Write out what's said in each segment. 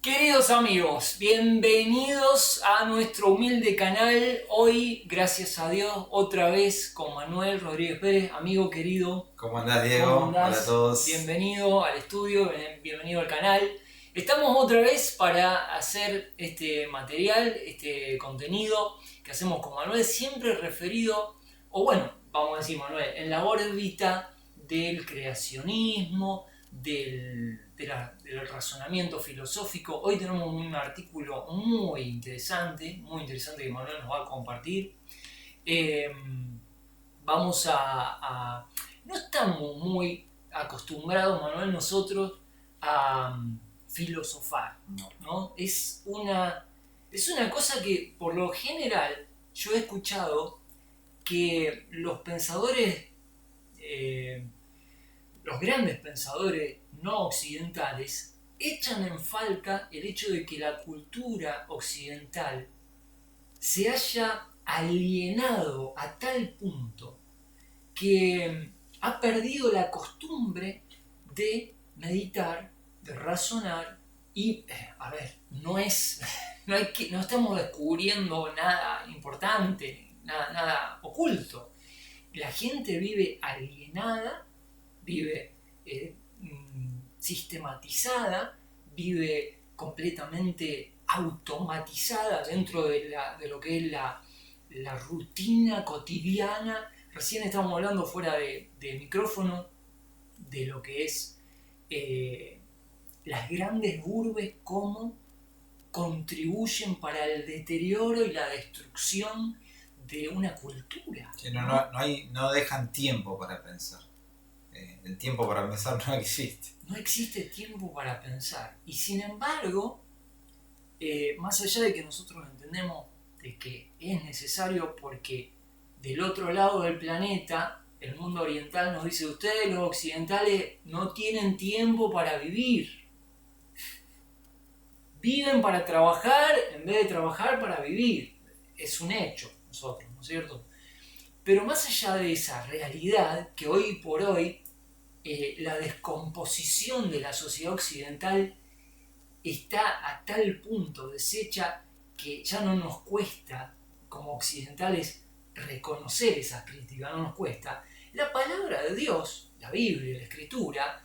Queridos amigos, bienvenidos a nuestro humilde canal. Hoy, gracias a Dios, otra vez con Manuel Rodríguez Pérez, amigo querido. ¿Cómo andás, Diego? ¿Cómo andás? Hola a todos. Bienvenido al estudio, bienvenido al canal. Estamos otra vez para hacer este material, este contenido que hacemos con Manuel, siempre referido, o bueno, vamos a decir Manuel, en la órbita del creacionismo, del razonamiento filosófico. Hoy tenemos un artículo muy interesante que Manuel nos va a compartir. Vamos a... No estamos muy acostumbrados, Manuel, nosotros a filosofar, ¿no? Es una cosa que por lo general yo he escuchado que los pensadores, los grandes pensadores no occidentales, echan en falta el hecho de que la cultura occidental se haya alienado a tal punto que ha perdido la costumbre de meditar, de razonar y, no estamos descubriendo nada importante, nada oculto. La gente vive alienada, vive sistematizada, vive completamente automatizada dentro de lo que es la rutina cotidiana. Recién estábamos hablando fuera de micrófono de lo que es las grandes urbes, cómo contribuyen para el deterioro y la destrucción de una cultura. Que no dejan tiempo para pensar. El tiempo para pensar no existe. No existe tiempo para pensar. Y sin embargo, más allá de que nosotros entendemos de que es necesario porque del otro lado del planeta, el mundo oriental nos dice: ustedes los occidentales no tienen tiempo para vivir. Viven para trabajar en vez de trabajar para vivir. Es un hecho, nosotros, ¿no es cierto? Pero más allá de esa realidad, que hoy por hoy la descomposición de la sociedad occidental está a tal punto deshecha que ya no nos cuesta, como occidentales, reconocer esas críticas, no nos cuesta. La palabra de Dios, la Biblia, la Escritura,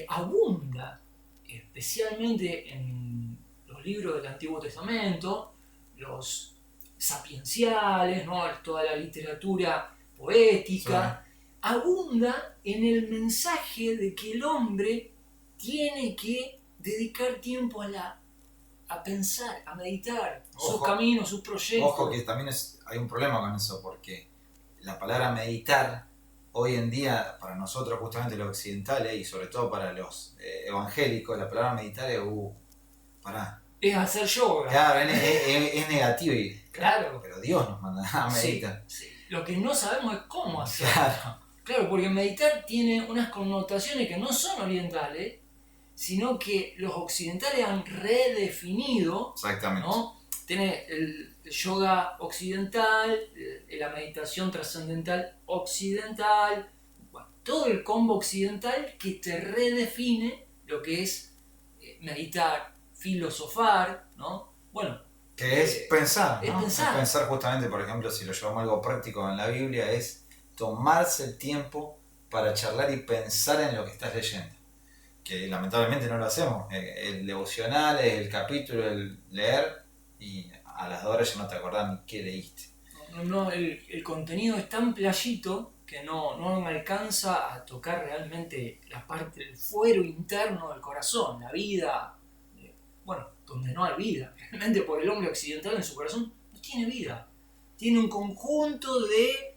abunda, especialmente en los libros del Antiguo Testamento, los sapienciales, ¿no? Toda la literatura poética, sí. Abunda en el mensaje de que el hombre tiene que dedicar tiempo a pensar, a meditar, sus caminos, sus proyectos. Ojo que también hay un problema con eso, porque la palabra meditar hoy en día para nosotros, justamente los occidentales y sobre todo para los evangélicos, la palabra meditar es pará. Es hacer yoga. Claro, es negativo, claro. Pero Dios nos manda a meditar. Sí. Lo que no sabemos es cómo hacerlo. Claro, porque meditar tiene unas connotaciones que no son orientales, sino que los occidentales han redefinido. Exactamente. ¿No? Tiene el yoga occidental, la meditación trascendental occidental, bueno, todo el combo occidental que te redefine lo que es meditar, filosofar, ¿no? Bueno, que es pensar, ¿no? Es pensar justamente, por ejemplo, si lo llevamos a algo práctico en la Biblia, es tomarse el tiempo para charlar y pensar en lo que estás leyendo. Que lamentablemente no lo hacemos. El devocional es el capítulo, el leer, y a las 2 horas ya no te acordás ni qué leíste. No, el contenido es tan playito que no alcanza a tocar realmente la parte del fuero interno del corazón, la vida, donde no hay vida. Realmente por el hombre occidental en su corazón no tiene vida. Tiene un conjunto de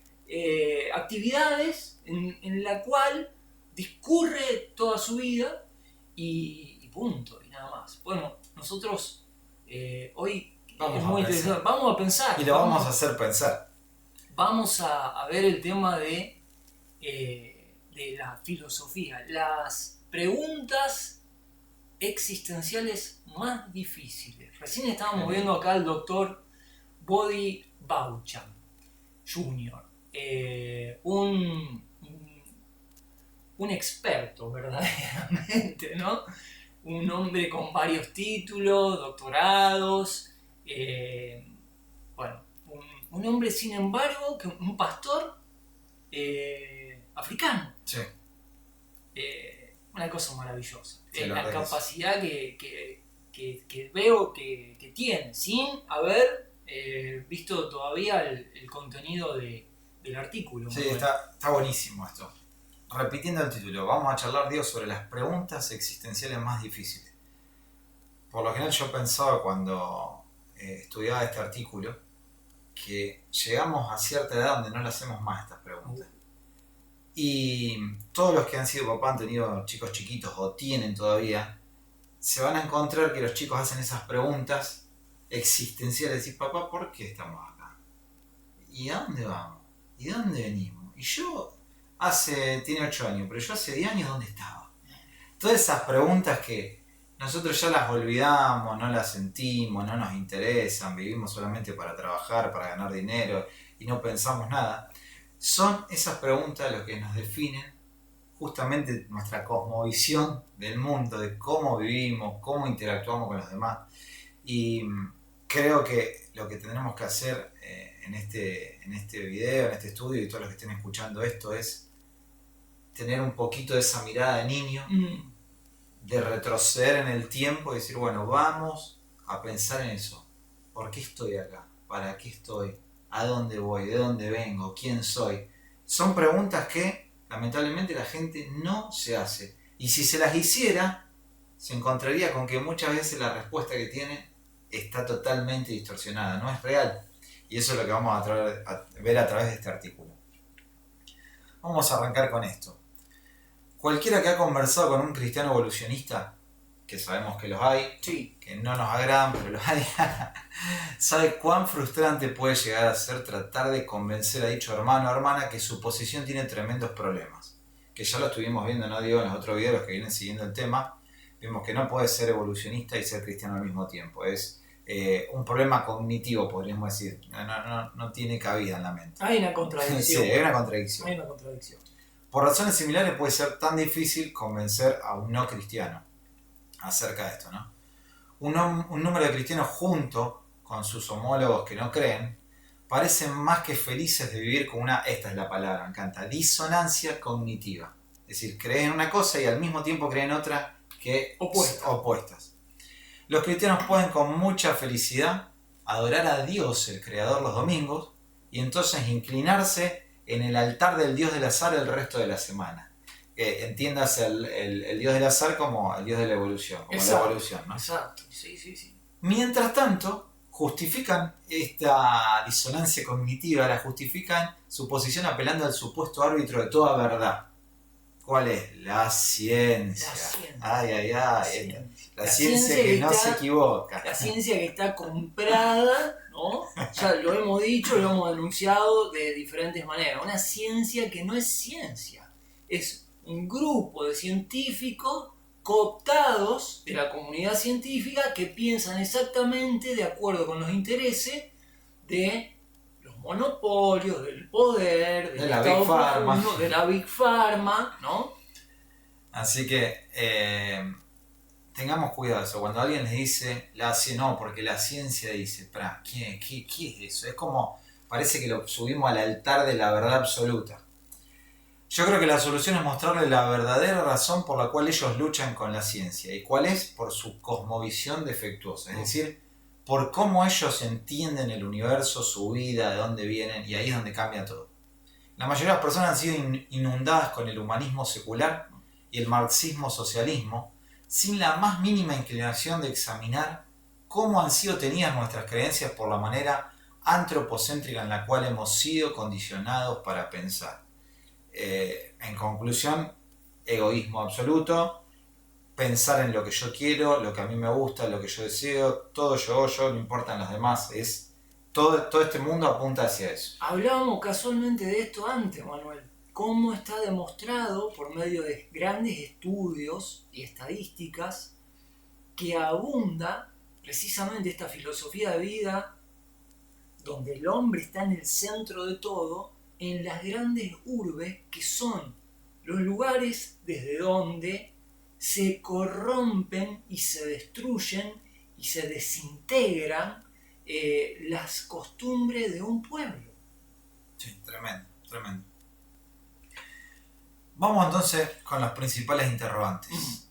actividades en la cual discurre toda su vida y punto, y nada más. Bueno, nosotros hoy vamos a pensar. Y lo vamos a hacer pensar. Vamos a ver el tema de la filosofía, las preguntas existenciales más difíciles. Recién estábamos viendo acá al doctor Bodhi Baucham Jr., un experto verdaderamente, ¿no? un hombre con varios títulos, doctorados, bueno, un hombre sin embargo, un pastor africano. Sí. Una cosa maravillosa. Sí, La verdad que capacidad que veo que tiene, sin haber visto todavía el contenido del artículo. Sí, Bueno. está buenísimo esto. Repitiendo el título, vamos a charlar, Diego, sobre las preguntas existenciales más difíciles. Por lo general yo pensaba cuando estudiaba este artículo que llegamos a cierta edad donde no le hacemos más estas preguntas. Y todos los que han sido papás, han tenido chicos chiquitos o tienen todavía, se van a encontrar que los chicos hacen esas preguntas existenciales. Decís, papá, ¿por qué estamos acá? ¿Y a dónde vamos? ¿Y de dónde venimos? Y yo tiene 8 años, pero yo hace 10 años, ¿dónde estaba? Todas esas preguntas que nosotros ya las olvidamos, no las sentimos, no nos interesan, vivimos solamente para trabajar, para ganar dinero y no pensamos nada. Son esas preguntas lo que nos definen justamente nuestra cosmovisión del mundo, de cómo vivimos, cómo interactuamos con los demás. Y creo que lo que tendremos que hacer en este video, en este estudio, y todos los que estén escuchando esto, es tener un poquito de esa mirada de niño, de retroceder en el tiempo y decir, bueno, vamos a pensar en eso. ¿Por qué estoy acá? ¿Para qué estoy? ¿A dónde voy? ¿De dónde vengo? ¿Quién soy? Son preguntas que lamentablemente la gente no se hace. Y si se las hiciera, se encontraría con que muchas veces la respuesta que tiene está totalmente distorsionada, no es real. Y eso es lo que vamos a ver a través de este artículo. Vamos a arrancar con esto. Cualquiera que ha conversado con un cristiano evolucionista, que sabemos que los hay, Sí. que no nos agradan, pero los hay, sabe cuán frustrante puede llegar a ser tratar de convencer a dicho hermano o hermana que su posición tiene tremendos problemas. Que ya lo estuvimos viendo, no digo, en los otros videos que vienen siguiendo el tema, vimos que no puede ser evolucionista y ser cristiano al mismo tiempo. Es un problema cognitivo, podríamos decir. No tiene cabida en la mente. Hay una contradicción. Sí, hay una contradicción. Hay una contradicción. Por razones similares puede ser tan difícil convencer a un no cristiano acerca de esto, ¿no? Un número de cristianos junto con sus homólogos que no creen parecen más que felices de vivir con esta es la palabra, me encanta, disonancia cognitiva. Es decir, creen en una cosa y al mismo tiempo creen otra que opuestas. Los cristianos pueden con mucha felicidad adorar a Dios, el Creador, los domingos, y entonces inclinarse en el altar del Dios del azar el resto de la semana. Entiéndase el Dios del azar como el Dios de la evolución, como exacto, la evolución, ¿no? Exacto, sí. Mientras tanto, justifican esta disonancia cognitiva, la justifican su posición apelando al supuesto árbitro de toda verdad. ¿Cuál es? La ciencia. La ciencia que no se equivoca. La ciencia que está comprada, ¿no? Ya lo hemos dicho, lo hemos denunciado de diferentes maneras. Una ciencia que no es ciencia. Es un grupo de científicos cooptados de la comunidad científica que piensan exactamente de acuerdo con los intereses de los monopolios, del poder, del Estado profundo, de la Big Pharma, ¿no? Así que tengamos cuidado de eso. Cuando alguien les dice, no, porque la ciencia dice, ¿qué es eso? Es como, parece que lo subimos al altar de la verdad absoluta. Yo creo que la solución es mostrarle la verdadera razón por la cual ellos luchan con la ciencia. ¿Y cuál es? Por su cosmovisión defectuosa. Es decir, por cómo ellos entienden el universo, su vida, de dónde vienen, y ahí es donde cambia todo. La mayoría de las personas han sido inundadas con el humanismo secular y el marxismo-socialismo, sin la más mínima inclinación de examinar cómo han sido tenidas nuestras creencias por la manera antropocéntrica en la cual hemos sido condicionados para pensar. En conclusión, egoísmo absoluto, pensar en lo que yo quiero, lo que a mí me gusta, lo que yo deseo, todo yo, no importan los demás, todo este mundo apunta hacia eso. Hablábamos casualmente de esto antes, Manuel. Cómo está demostrado por medio de grandes estudios y estadísticas que abunda precisamente esta filosofía de vida donde el hombre está en el centro de todo, en las grandes urbes que son los lugares desde donde se corrompen y se destruyen y se desintegran las costumbres de un pueblo. Sí, tremendo, tremendo. Vamos entonces con los principales interrogantes.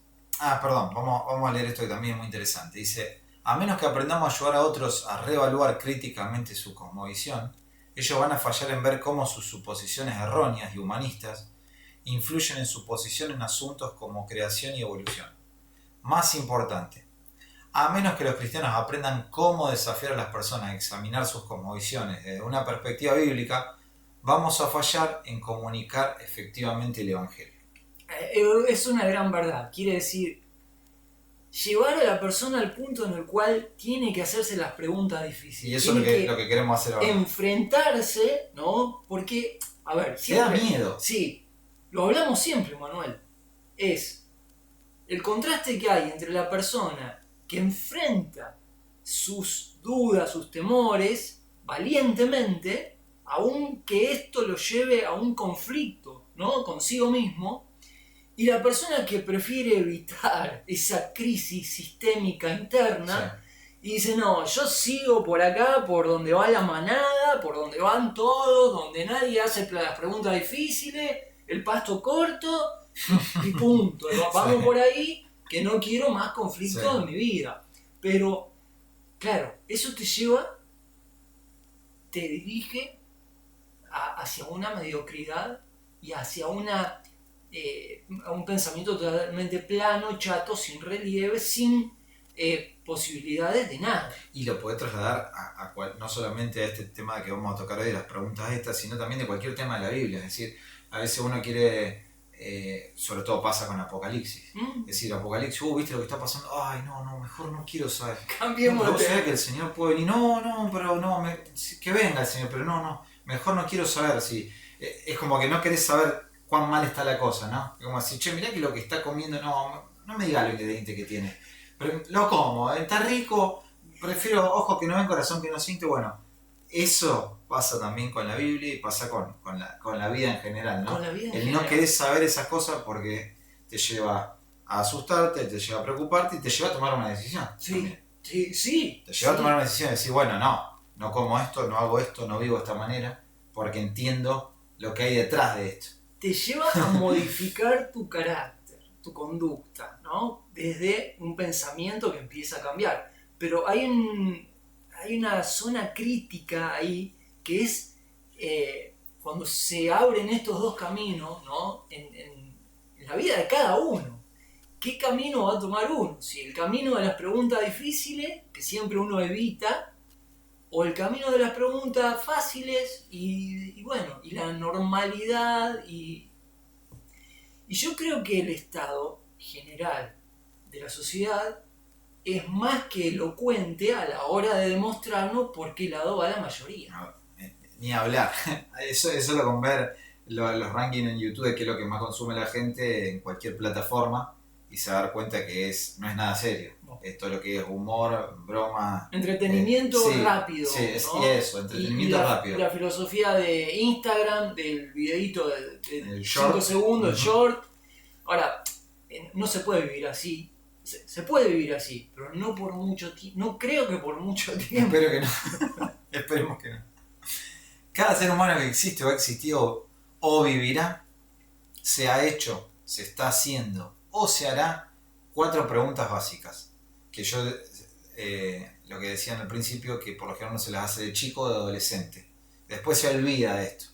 Perdón, vamos a leer esto que también es muy interesante. Dice, a menos que aprendamos a ayudar a otros a reevaluar críticamente su cosmovisión, ellos van a fallar en ver cómo sus suposiciones erróneas y humanistas influyen en su posición en asuntos como creación y evolución. Más importante, a menos que los cristianos aprendan cómo desafiar a las personas a examinar sus cosmovisiones desde una perspectiva bíblica, vamos a fallar en comunicar efectivamente el Evangelio. Es una gran verdad. Quiere decir, llevar a la persona al punto en el cual tiene que hacerse las preguntas difíciles. Y eso es lo que queremos hacer ahora. Enfrentarse, ¿no? Porque, a ver, siempre... ¿Te da miedo? Sí, lo hablamos siempre, Manuel. Es el contraste que hay entre la persona que enfrenta sus dudas, sus temores, valientemente, aunque esto lo lleve a un conflicto, ¿no? Consigo mismo, y la persona que prefiere evitar esa crisis sistémica interna, sí, y dice, no, yo sigo por acá, por donde va la manada, por donde van todos, donde nadie hace las preguntas difíciles, el pasto corto, y punto. Vamos, sí, por ahí, que no quiero más conflictos, sí, en mi vida. Pero, claro, eso te lleva, te dirige hacia una mediocridad y hacia a un pensamiento totalmente plano, chato, sin relieve, sin posibilidades de nada. Y lo podés trasladar no solamente a este tema que vamos a tocar hoy, de las preguntas estas, sino también de cualquier tema de la Biblia. Es decir, a veces uno quiere, sobre todo pasa con Apocalipsis, es decir, Apocalipsis, ¿viste lo que está pasando? Ay, no, mejor no quiero saber. Cambiemos de tema. Que el Señor puede venir, que venga el Señor, pero no, mejor no quiero saber. Si es como que no querés saber cuán mal está la cosa, ¿no? Como así, che, mirá que lo que está comiendo, no me diga lo ingrediente que tiene. Pero lo como, está rico, prefiero ojos que no ven, corazón que no siente. Bueno, eso pasa también con la Biblia y pasa con la vida en general, ¿no? No querés saber esas cosas porque te lleva a asustarte, te lleva a preocuparte y te lleva a tomar una decisión. Sí, sí. Te lleva a tomar una decisión y decir, bueno, no como esto, no hago esto, no vivo de esta manera, porque entiendo lo que hay detrás de esto. Te lleva a modificar tu carácter, tu conducta, ¿no? Desde un pensamiento que empieza a cambiar. Pero hay una zona crítica ahí que es cuando se abren estos dos caminos, ¿no? En la vida de cada uno. ¿Qué camino va a tomar uno? Si el camino de las preguntas difíciles, que siempre uno evita, o el camino de las preguntas fáciles y bueno, y la normalidad y yo creo que el estado general de la sociedad es más que elocuente a la hora de demostrarnos por qué lado va la mayoría. No, ni hablar. Eso solo con ver los rankings en YouTube, que es lo que más consume la gente en cualquier plataforma, y se va a dar cuenta que no es nada serio. No. Es todo lo que es humor, broma. Entretenimiento rápido. Sí, ¿no? Y eso, entretenimiento rápido. La filosofía de Instagram, del videíto de 5 segundos, el short. Ahora, no se puede vivir así. Se puede vivir así, pero no por mucho tiempo. No creo que por mucho tiempo. Espero que no. Esperemos que no. Cada ser humano que existe o ha existido o vivirá, se ha hecho, se está haciendo o se hará 4 preguntas básicas. Que yo, lo que decía en el principio, que por lo general no se las hace de chico o de adolescente. Después se olvida de esto.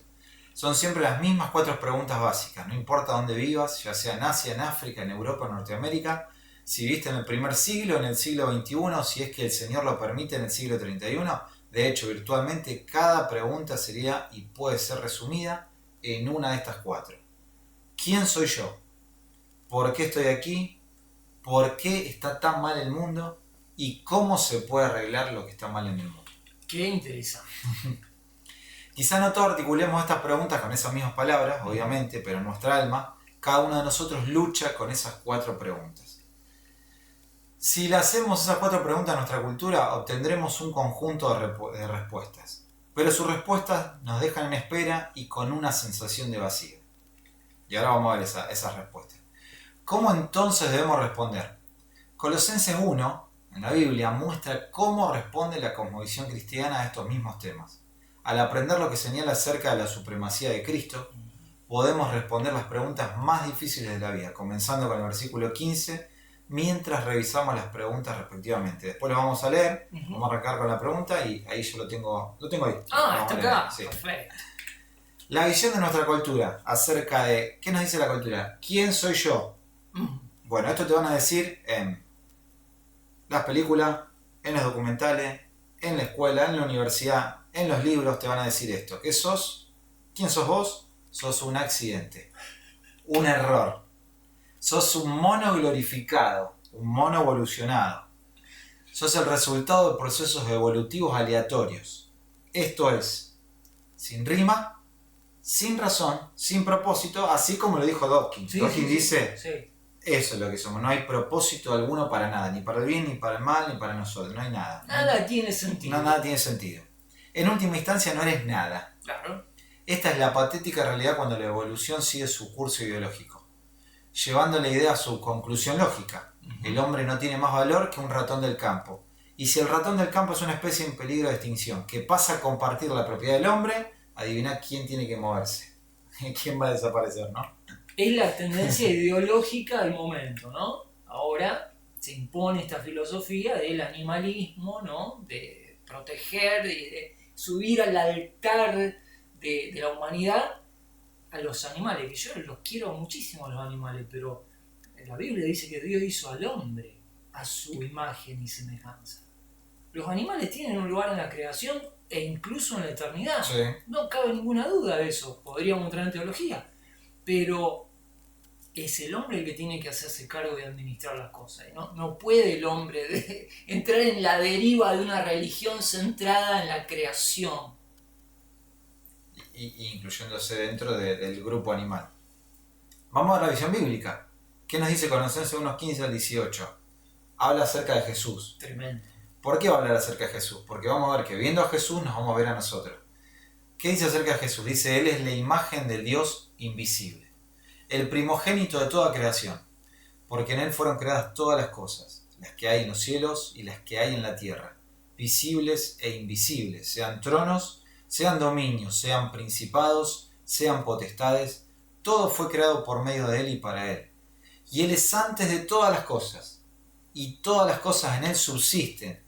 Son siempre las mismas 4 preguntas básicas. No importa dónde vivas, ya sea en Asia, en África, en Europa, en Norteamérica. Si viviste en el primer siglo, en el siglo XXI, si es que el Señor lo permite, en el siglo 31. De hecho, virtualmente cada pregunta sería y puede ser resumida en una de estas 4. ¿Quién soy yo? ¿Por qué estoy aquí? ¿Por qué está tan mal el mundo? ¿Y cómo se puede arreglar lo que está mal en el mundo? Qué interesante. Quizá no todos articulemos estas preguntas con esas mismas palabras, obviamente, pero en nuestra alma, cada uno de nosotros lucha con esas 4 preguntas. Si le hacemos esas 4 preguntas a nuestra cultura, obtendremos un conjunto de respuestas. Pero sus respuestas nos dejan en espera y con una sensación de vacío. Y ahora vamos a ver esas respuestas. ¿Cómo entonces debemos responder? Colosenses 1, en la Biblia, muestra cómo responde la cosmovisión cristiana a estos mismos temas. Al aprender lo que señala acerca de la supremacía de Cristo, podemos responder las preguntas más difíciles de la vida, comenzando con el versículo 15, mientras revisamos las preguntas respectivamente. Después lo vamos a leer, vamos a arrancar con la pregunta y ahí yo lo tengo ahí. Está acá, sí. Perfecto. La visión de nuestra cultura acerca de, ¿qué nos dice la cultura? ¿Quién soy yo? Bueno, esto te van a decir en las películas, en los documentales, en la escuela, en la universidad, en los libros te van a decir esto. ¿Qué sos? ¿Quién sos vos? Sos un accidente, un error. Sos un mono glorificado, un mono evolucionado. Sos el resultado de procesos evolutivos aleatorios. Esto es, sin rima, sin razón, sin propósito, así como lo dijo Dawkins. Dawkins dice, eso es lo que somos, no hay propósito alguno para nada, ni para el bien, ni para el mal, ni para nosotros, no hay nada. Nada tiene sentido. Nada tiene sentido. En última instancia no eres nada. Claro. Esta es la patética realidad cuando la evolución sigue su curso ideológico, llevando la idea a su conclusión lógica. El hombre no tiene más valor que un ratón del campo. Y si el ratón del campo es una especie en peligro de extinción, que pasa a compartir la propiedad del hombre, adivina quién tiene que moverse. ¿Quién va a desaparecer, no? Es la tendencia ideológica del momento, ¿no? Ahora se impone esta filosofía del animalismo, ¿no? De proteger, de subir al altar de la humanidad a los animales, que yo los quiero muchísimo a los animales, pero la Biblia dice que Dios hizo al hombre a su imagen y semejanza. Los animales tienen un lugar en la creación e incluso en la eternidad. Sí. No cabe ninguna duda de eso, podríamos entrar en teología, pero es el hombre el que tiene que hacerse cargo de administrar las cosas. No puede el hombre entrar en la deriva de una religión centrada en la creación. Incluyéndose dentro del grupo animal. Vamos a la visión bíblica. ¿Qué nos dice Colosenses 1:15 al 18? Habla acerca de Jesús. Tremendo. ¿Por qué va a hablar acerca de Jesús? Porque vamos a ver que viendo a Jesús nos vamos a ver a nosotros. ¿Qué dice acerca de Jesús? Dice, Él es la imagen del Dios invisible, el primogénito de toda creación, porque en Él fueron creadas todas las cosas, las que hay en los cielos y las que hay en la tierra, visibles e invisibles, sean tronos, sean dominios, sean principados, sean potestades, todo fue creado por medio de Él y para Él. Y Él es antes de todas las cosas, y todas las cosas en Él subsisten.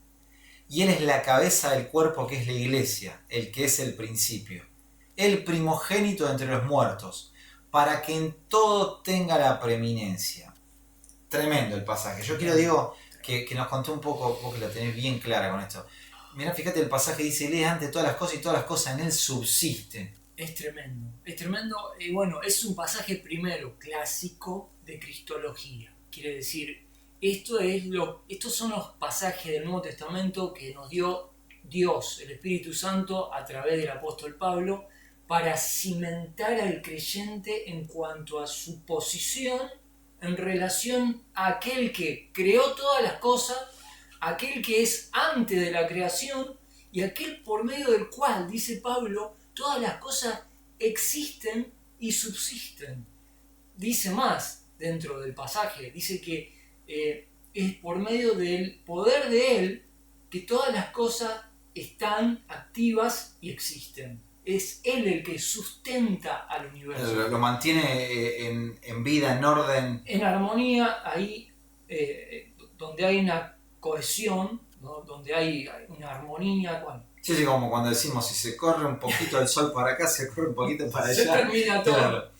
Y Él es la cabeza del cuerpo que es la iglesia, el que es el principio, el primogénito de entre los muertos, para que en todo tenga la preeminencia. Tremendo el pasaje. Yo quiero, Diego, que nos conté un poco, vos que la tenés bien clara con esto. Mirá, fíjate, el pasaje dice, Él es antes de todas las cosas y todas las cosas en Él subsisten. Es tremendo. Y bueno, es un pasaje primero clásico de cristología. Quiere decir, estos son los pasajes del Nuevo Testamento que nos dio Dios, el Espíritu Santo, a través del apóstol Pablo, para cimentar al creyente en cuanto a su posición en relación a aquel que creó todas las cosas, aquel que es antes de la creación y aquel por medio del cual, dice Pablo, todas las cosas existen y subsisten. Dice más dentro del pasaje, dice que es por medio del poder de Él que todas las cosas están activas y existen. Es Él el que sustenta al universo. Lo mantiene en vida, en orden. En armonía, ahí donde hay una cohesión, ¿no? Donde hay una armonía. Bueno, Sí, como cuando decimos, si se corre un poquito el sol para acá, se corre un poquito para allá. Se termina todo. Claro.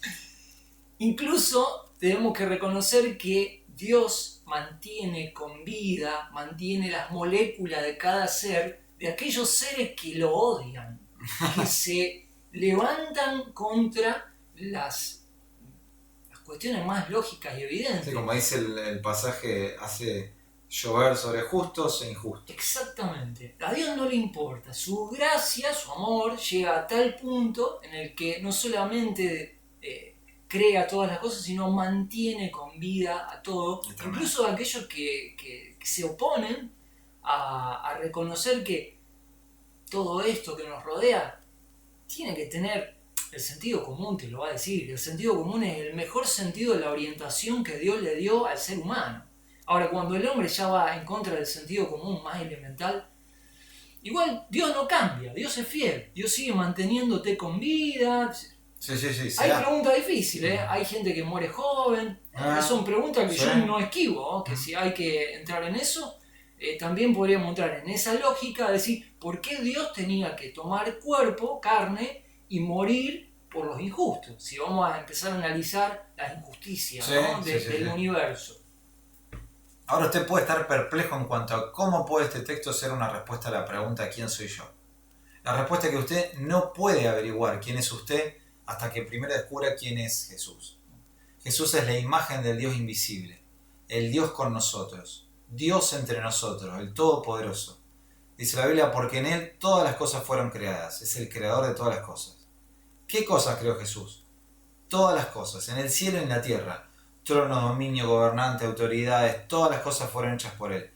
Incluso tenemos que reconocer que Dios mantiene con vida, mantiene las moléculas de cada ser, de aquellos seres que lo odian, que se levantan contra las cuestiones más lógicas y evidentes. Sí, como dice el pasaje, hace llover sobre justos e injustos. Exactamente. A Dios no le importa. Su gracia, su amor, llega a tal punto en el que no solamente crea todas las cosas, sino mantiene con vida a todo, incluso a aquellos que se oponen a reconocer que todo esto que nos rodea tiene que tener El sentido común te lo va a decir. El sentido común es el mejor sentido de la orientación que Dios le dio al ser humano. Ahora, cuando el hombre ya va en contra del sentido común más elemental, igual Dios no cambia, Dios es fiel, Dios sigue manteniéndote con vida. Sí, sí, sí. Hay preguntas difíciles, hay gente que muere joven, son preguntas que yo no esquivo, ¿no? Que si hay que entrar en eso, también podríamos entrar en esa lógica de decir, ¿por qué Dios tenía que tomar cuerpo, carne, y morir por los injustos? Si vamos a empezar a analizar las injusticias, ¿no? del universo. Ahora usted puede estar perplejo en cuanto a cómo puede este texto ser una respuesta a la pregunta ¿quién soy yo? La respuesta es que usted no puede averiguar quién es usted hasta que primero descubra quién es Jesús. Jesús es la imagen del Dios invisible, el Dios con nosotros, Dios entre nosotros, el Todopoderoso. Dice la Biblia, porque en Él todas las cosas fueron creadas, es el creador de todas las cosas. ¿Qué cosas creó Jesús? Todas las cosas, en el cielo y en la tierra. Trono, dominio, gobernante, autoridades, todas las cosas fueron hechas por Él.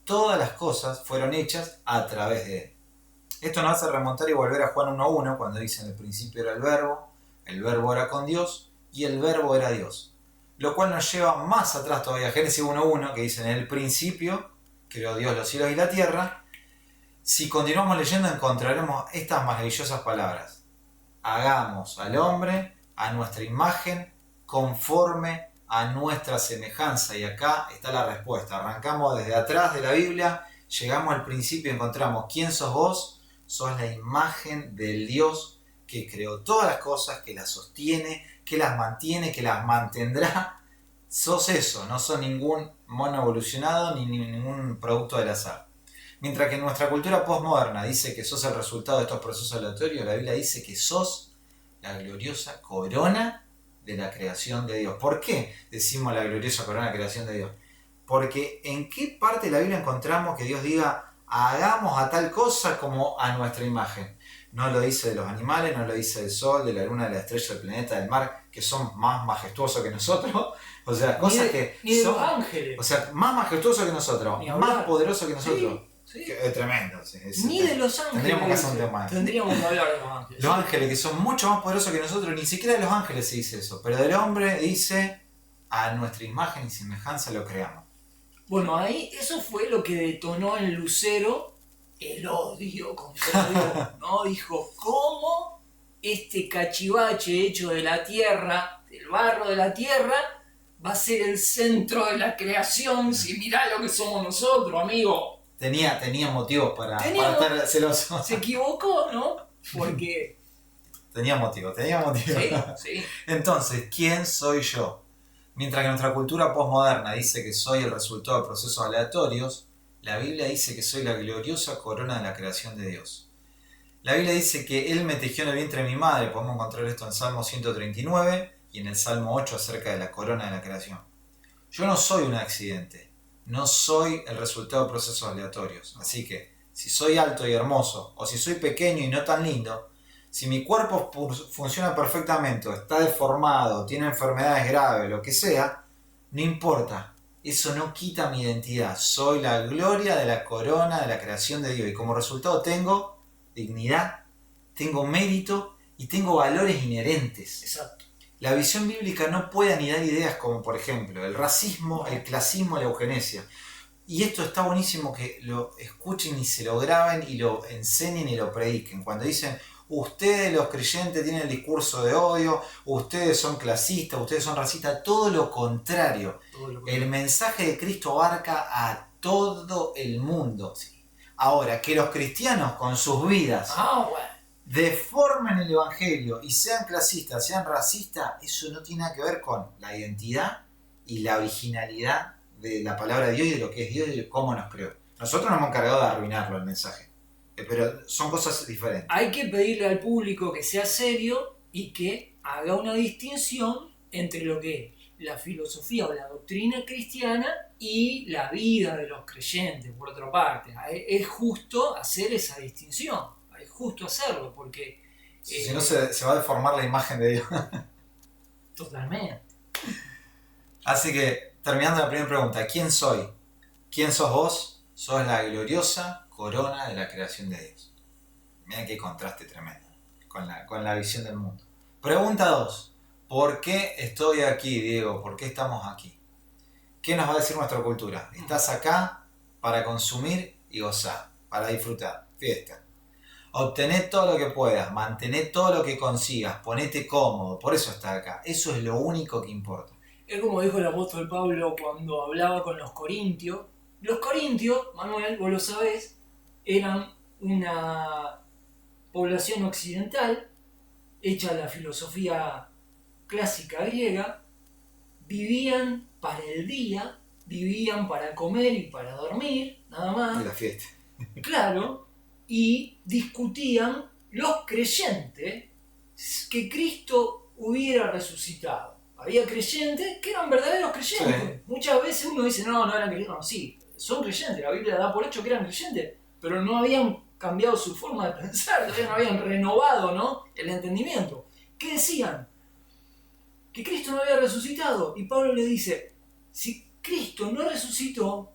Todas las cosas fueron hechas a través de Él. Esto nos hace remontar y volver a Juan 1.1, cuando dice en el principio era el verbo era con Dios y el verbo era Dios. Lo cual nos lleva más atrás todavía a Génesis 1.1, que dice en el principio creó Dios los cielos y la tierra. Si continuamos leyendo encontraremos estas maravillosas palabras. Hagamos al hombre a nuestra imagen conforme a nuestra semejanza. Y acá está la respuesta. Arrancamos desde atrás de la Biblia, llegamos al principio y encontramos ¿quién sos vos? Sos la imagen del Dios que creó todas las cosas, que las sostiene, que las mantiene, que las mantendrá. Sos eso, no sos ningún mono evolucionado ni ningún producto del azar. Mientras que nuestra cultura postmoderna dice que sos el resultado de estos procesos aleatorios, la Biblia dice que sos la gloriosa corona de la creación de Dios. ¿Por qué decimos la gloriosa corona de la creación de Dios? Porque ¿en qué parte de la Biblia encontramos que Dios diga hagamos a tal cosa como a nuestra imagen? No lo dice de los animales, no lo dice del sol, de la luna, de la estrella, del planeta, del mar, que son más majestuosos que nosotros. O sea, cosas ni de son, los ángeles. O sea, más majestuosos que nosotros, más poderosos que nosotros. Sí. Es tremendo. Ni de los ángeles. Tendríamos que hacer un tema. Tendríamos que hablar de los ángeles. Los ángeles, que son mucho más poderosos que nosotros, ni siquiera de los ángeles se dice eso, pero del hombre dice a nuestra imagen y semejanza lo creamos. Bueno, ahí eso fue lo que detonó en Lucero el odio contra Dios, ¿no? Dijo, ¿cómo este cachivache hecho de la tierra, del barro de la tierra, va a ser el centro de la creación si mirá lo que somos nosotros, amigo? Tenía motivos para estar celoso. Se equivocó, ¿no? Porque... Tenía motivo. Sí. Entonces, ¿quién soy yo? Mientras que nuestra cultura postmoderna dice que soy el resultado de procesos aleatorios, la Biblia dice que soy la gloriosa corona de la creación de Dios. La Biblia dice que Él me tejió en el vientre de mi madre, podemos encontrar esto en Salmo 139 y en el Salmo 8 acerca de la corona de la creación. Yo no soy un accidente, no soy el resultado de procesos aleatorios. Así que, si soy alto y hermoso, o si soy pequeño y no tan lindo, si mi cuerpo funciona perfectamente, o está deformado, tiene enfermedades graves, lo que sea, no importa. Eso no quita mi identidad. Soy la gloria de la corona de la creación de Dios. Y como resultado tengo dignidad, tengo mérito y tengo valores inherentes. Exacto. La visión bíblica no puede anidar ideas como, por ejemplo, el racismo, el clasismo, la eugenesia. Y esto está buenísimo que lo escuchen y se lo graben y lo enseñen y lo prediquen. Cuando dicen, ustedes los creyentes tienen el discurso de odio, ustedes son clasistas, ustedes son racistas, todo lo contrario. El mensaje de Cristo abarca a todo el mundo. Sí. Ahora, que los cristianos con sus vidas deformen el evangelio y sean clasistas, sean racistas, eso no tiene nada que ver con la identidad y la originalidad de la palabra de Dios y de lo que es Dios y de cómo nos creó. Nosotros nos hemos encargado de arruinarlo el mensaje. Pero son cosas diferentes. Hay que pedirle al público que sea serio y que haga una distinción entre lo que es la filosofía o la doctrina cristiana y la vida de los creyentes, por otra parte. Es justo hacer esa distinción, es justo hacerlo, porque... si no se va a deformar la imagen de Dios. Totalmente. Así que, terminando la primera pregunta, ¿quién soy? ¿Quién sos vos? Sos la gloriosa corona de la creación de Dios. Miren qué contraste tremendo con la visión del mundo. Pregunta 2. ¿Por qué estoy aquí, Diego? ¿Por qué estamos aquí? ¿Qué nos va a decir nuestra cultura? Estás acá para consumir y gozar, para disfrutar, fiesta. Obtener todo lo que puedas, mantener todo lo que consigas, ponete cómodo, por eso estás acá. Eso es lo único que importa. Es como dijo el apóstol Pablo cuando hablaba con los corintios. Los corintios, Manuel, vos lo sabés, eran una población occidental, hecha de la filosofía clásica griega, vivían para el día, vivían para comer y para dormir, nada más. Y la fiesta. Claro, y discutían los creyentes que Cristo hubiera resucitado. Había creyentes que eran verdaderos creyentes. Sí. Muchas veces uno dice, no eran creyentes. No, sí, son creyentes, la Biblia da por hecho que eran creyentes, pero no habían cambiado su forma de pensar, todavía no habían renovado, ¿no?, el entendimiento. ¿Qué decían? Que Cristo no había resucitado. Y Pablo le dice, si Cristo no resucitó,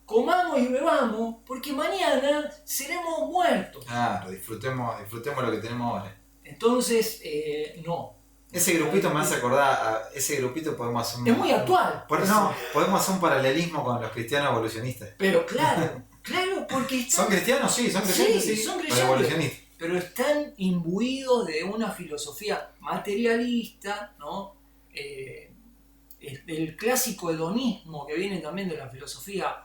comamos y bebamos, porque mañana seremos muertos. Claro, disfrutemos lo que tenemos ahora. Entonces, no. Ese grupito me hace acordar, a ese grupito podemos hacer Es muy actual. Podemos hacer un paralelismo con los cristianos evolucionistas. Pero claro, porque están, ¿Son cristianos? Sí, son creyentes, sí. son Pero creyentes, evolucionistas. pero están imbuidos de una filosofía materialista, ¿no? El clásico hedonismo que viene también de la filosofía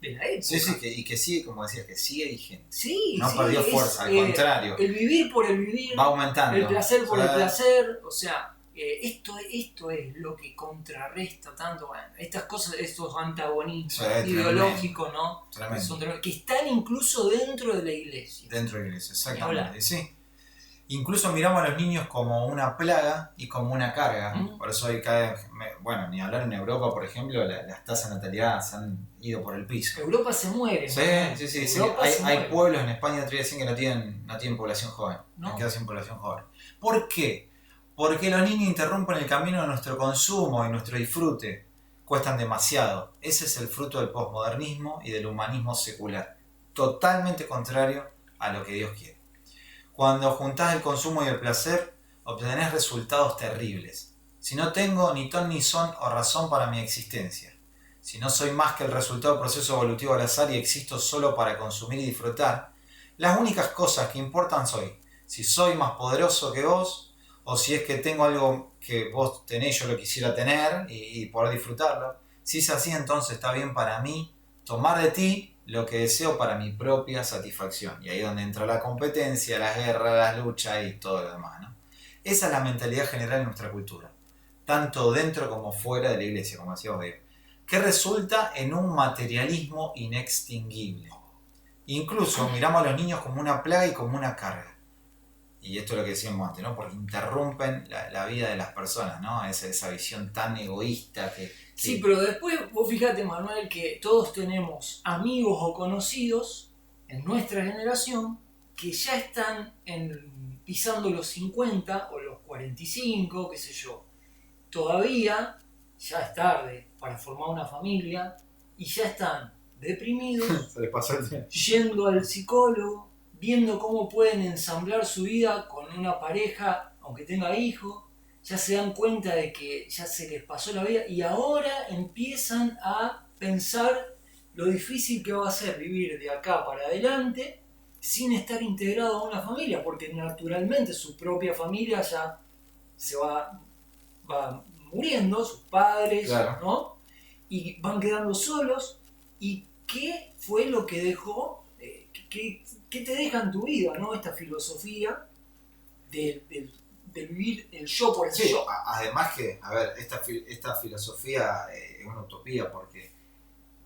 de la época. Sí, y que sigue, como decías, que sigue vigente. Sí, No perdió fuerza, al contrario. El vivir por el vivir, Va aumentando. el placer por el placer, o sea, esto es lo que contrarresta tanto, bueno, estas cosas, estos antagonismos ideológicos, ¿no? Que están incluso dentro de la iglesia. Dentro de la iglesia, exactamente, sí. Incluso miramos a los niños como una plaga y como una carga. Por eso hay bueno, ni hablar en Europa, por ejemplo, las tasas de natalidad se han ido por el piso. Europa se muere. Sí. Hay pueblos en España, te voy a decir, que no tienen población joven. No. Han quedado sin población joven. ¿Por qué? Porque los niños interrumpen el camino de nuestro consumo y nuestro disfrute. Cuestan demasiado. Ese es el fruto del posmodernismo y del humanismo secular. Totalmente contrario a lo que Dios quiere. Cuando juntás el consumo y el placer, obtenés resultados terribles. Si no tengo ni ton ni son o razón para mi existencia, si no soy más que el resultado del proceso evolutivo al azar y existo solo para consumir y disfrutar, las únicas cosas que importan soy si soy más poderoso que vos, o si es que tengo algo que vos tenés, yo lo quisiera tener y poder disfrutarlo. Si es así, entonces está bien para mí tomar de ti lo que deseo para mi propia satisfacción. Y ahí es donde entra la competencia, las guerras, las luchas y todo lo demás, ¿no? Esa es la mentalidad general en nuestra cultura, tanto dentro como fuera de la iglesia, como decíamos, que resulta en un materialismo inextinguible. Incluso miramos a los niños como una plaga y como una carga. Y esto es lo que decíamos antes, ¿no? Porque interrumpen la vida de las personas, ¿no? Esa visión tan egoísta que... Sí, pero después vos fijate, Manuel, que todos tenemos amigos o conocidos en nuestra generación que ya están pisando los 50 o los 45, qué sé yo. Todavía ya es tarde para formar una familia y ya están deprimidos, Se les pasó el tiempo. yendo al psicólogo, viendo cómo pueden ensamblar su vida con una pareja, aunque tenga hijos. Ya se dan cuenta de que ya se les pasó la vida y ahora empiezan a pensar lo difícil que va a ser vivir de acá para adelante sin estar integrado a una familia, porque naturalmente su propia familia ya se va muriendo, sus padres, claro, ¿no? Y van quedando solos. ¿Y qué fue lo que dejó? ¿Qué te deja en tu vida, ¿no? Esta filosofía de vivir el yo por el sí, yo. Además que, a ver, esta filosofía es una utopía, porque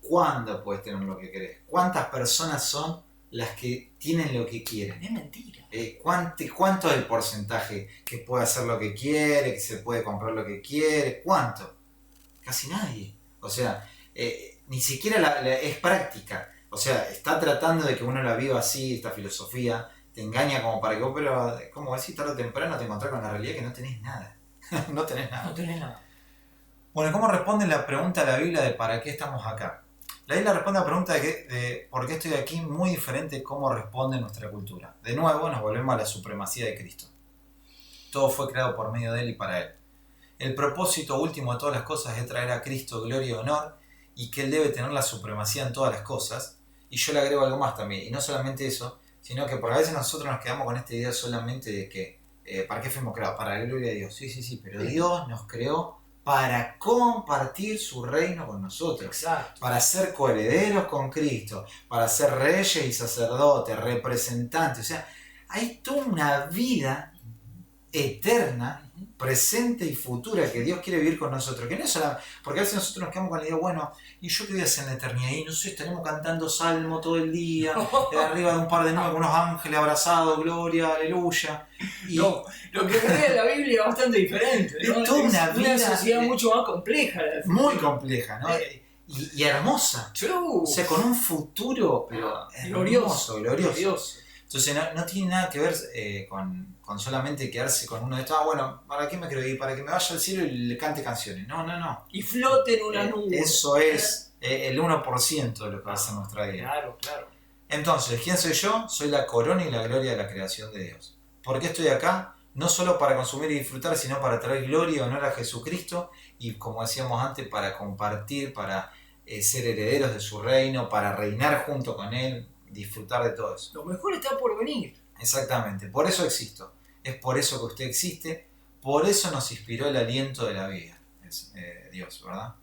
¿cuándo puedes tener lo que querés? ¿Cuántas personas son las que tienen lo que quieren? Es mentira. ¿Cuánto es el porcentaje que puede hacer lo que quiere, que se puede comprar lo que quiere? ¿Cuánto? Casi nadie. O sea, ni siquiera es práctica. O sea, está tratando de que uno la viva así, esta filosofía. Te engaña como para que vos, pero como decís, tarde o temprano te encontrás con la realidad que no tenés nada. No tenés nada. Bueno, ¿cómo responde la pregunta de la Biblia de para qué estamos acá? La isla responde a la pregunta de por qué estoy aquí muy diferente de cómo responde nuestra cultura. De nuevo nos volvemos a la supremacía de Cristo. Todo fue creado por medio de Él y para Él. El propósito último de todas las cosas es traer a Cristo gloria y honor y que Él debe tener la supremacía en todas las cosas. Y yo le agrego algo más también. Y no solamente eso, sino que por a veces nosotros nos quedamos con esta idea solamente de que ¿para qué fuimos creados? Para la gloria de Dios. Sí, pero Dios nos creó para compartir su reino con nosotros. Exacto. Para ser coherederos con Cristo, para ser reyes y sacerdotes, representantes. O sea, hay toda una vida eterna, presente y futura que Dios quiere vivir con nosotros. Que no es solamente, porque a veces nosotros nos quedamos con la idea, bueno, ¿y yo qué voy a hacer en la eternidad? Y no sé, estaremos cantando salmo todo el día, arriba de un par de nubes con unos ángeles abrazados, gloria, aleluya. Y no, lo que cree en la Biblia es bastante diferente, ¿no? Es toda una sociedad mucho más compleja. Muy compleja, ¿no? Y hermosa. True. O sea, con un futuro pero glorioso. Entonces no tiene nada que ver con solamente quedarse con uno de estos, bueno, ¿para qué me quiero ir? Para que me vaya al cielo y le cante canciones. No. Y flote en una nube. Eso es el 1% de lo que va a ser nuestra vida. Claro. Entonces, ¿quién soy yo? Soy la corona y la gloria de la creación de Dios. ¿Por qué estoy acá? No solo para consumir y disfrutar, sino para traer gloria y honor a Jesucristo y, como decíamos antes, para compartir, para ser herederos de su reino, para reinar junto con Él, disfrutar de todo eso. Lo mejor está por venir. Exactamente, por eso existo. Es por eso que usted existe, por eso nos inspiró el aliento de la vida, Dios, ¿verdad?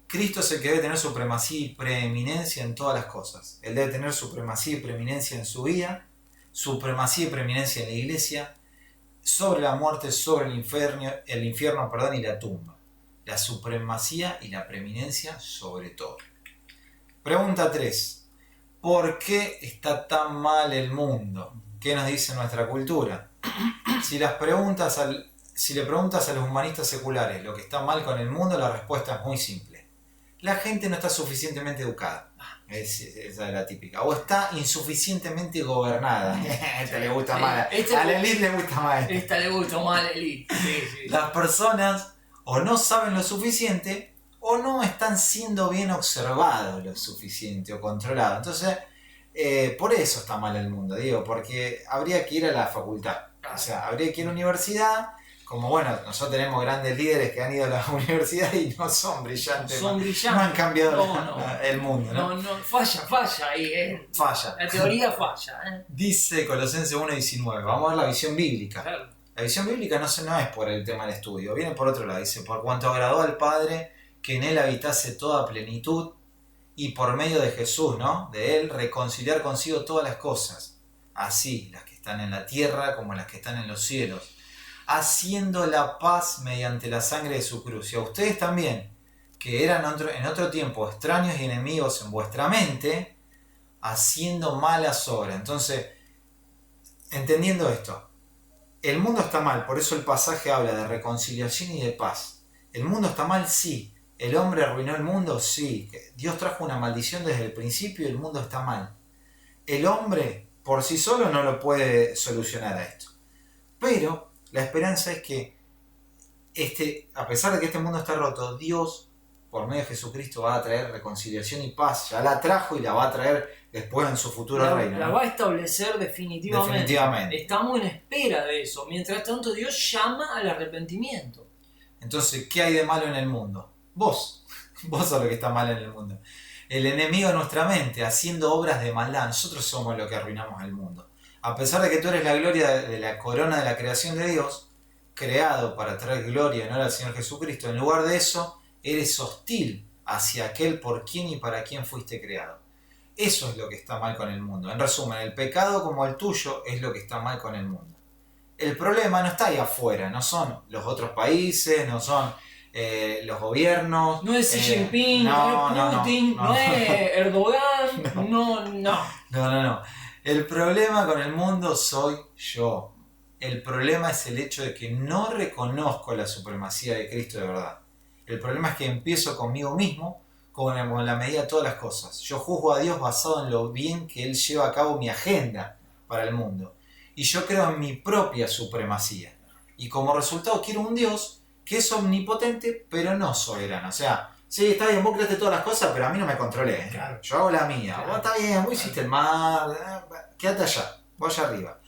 Cristo es el que debe tener supremacía y preeminencia en todas las cosas. Él debe tener supremacía y preeminencia en su vida, supremacía y preeminencia en la iglesia, sobre la muerte, sobre el infierno y la tumba. La supremacía y la preeminencia sobre todo. Pregunta 3. ¿Por qué está tan mal el mundo? ¿Qué nos dice nuestra cultura? Si le preguntas a los humanistas seculares lo que está mal con el mundo, la respuesta es muy simple. La gente no está suficientemente educada. Esa es la típica. O está insuficientemente gobernada. Esta le gusta mal. A la élite le gusta mal. Esta le gusta mal a la élite. Sí. Las personas o no saben lo suficiente o no están siendo bien observados lo suficiente o controlados. Entonces, por eso está mal el mundo, digo, porque habría que ir a la facultad. O sea, habría que ir a la universidad. Como bueno, nosotros tenemos grandes líderes que han ido a la universidad y no son brillantes. No han cambiado el mundo, ¿no? No, falla ahí, Falla. La teoría falla, Dice Colosenses 1:19. Vamos a ver la visión bíblica. Claro. La visión bíblica no es por el tema del estudio, viene por otro lado. Dice, por cuanto agradó al Padre que en Él habitase toda plenitud y por medio de Jesús, ¿no? De Él reconciliar consigo todas las cosas, así las que están en la tierra como las que están en los cielos, haciendo la paz mediante la sangre de su cruz. Y a ustedes también, que eran en otro tiempo extraños y enemigos en vuestra mente, haciendo malas obras. Entonces, entendiendo esto, el mundo está mal, por eso el pasaje habla de reconciliación y de paz. ¿El mundo está mal? Sí. ¿El hombre arruinó el mundo? Sí. Dios trajo una maldición desde el principio y el mundo está mal. El hombre por sí solo no lo puede solucionar a esto. Pero la esperanza es que a pesar de que este mundo está roto, Dios, por medio de Jesucristo, va a traer reconciliación y paz. Ya la trajo y la va a traer después en su futuro reino. La va a establecer definitivamente. Estamos en espera de eso. Mientras tanto, Dios llama al arrepentimiento. Entonces, ¿qué hay de malo en el mundo? Vos sos lo que está mal en el mundo. El enemigo de nuestra mente, haciendo obras de maldad. Nosotros somos lo que arruinamos el mundo. A pesar de que tú eres la gloria de la corona de la creación de Dios, creado para traer gloria y honor al Señor Jesucristo, en lugar de eso, eres hostil hacia aquel por quien y para quien fuiste creado. Eso es lo que está mal con el mundo. En resumen, el pecado como el tuyo es lo que está mal con el mundo. El problema no está ahí afuera, no son los otros países, no son los gobiernos. No es Xi Jinping, no es Putin, no es Erdogan, no. El problema con el mundo soy yo. El problema es el hecho de que no reconozco la supremacía de Cristo de verdad. El problema es que empiezo conmigo mismo, con la medida de todas las cosas. Yo juzgo a Dios basado en lo bien que Él lleva a cabo mi agenda para el mundo. Y yo creo en mi propia supremacía. Y como resultado quiero un Dios que es omnipotente, pero no soberano. O sea, Sí, está bien, vos creaste todas las cosas, pero a mí no me controlé. Claro. Yo hago la mía. Claro. Vos está bien, vos hiciste el mar, quédate allá, vos allá arriba.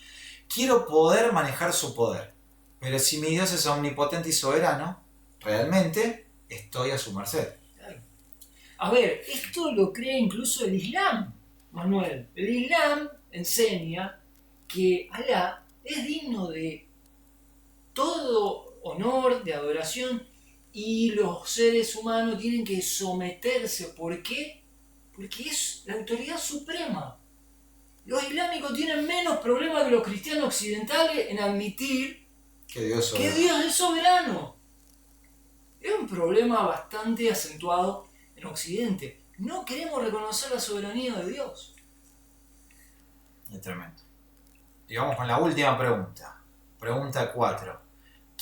Quiero poder manejar su poder. Pero si mi Dios es omnipotente y soberano, realmente estoy a su merced. Claro. A ver, esto lo crea incluso el Islam, Manuel. El Islam enseña que Alá es digno de todo honor, de adoración, y los seres humanos tienen que someterse. ¿Por qué? Porque es la autoridad suprema. Los islámicos tienen menos problemas que los cristianos occidentales en admitir Que Dios que Dios es soberano. Es un problema bastante acentuado en Occidente. No queremos reconocer la soberanía de Dios. Es tremendo. Y vamos con la última pregunta. Pregunta 4.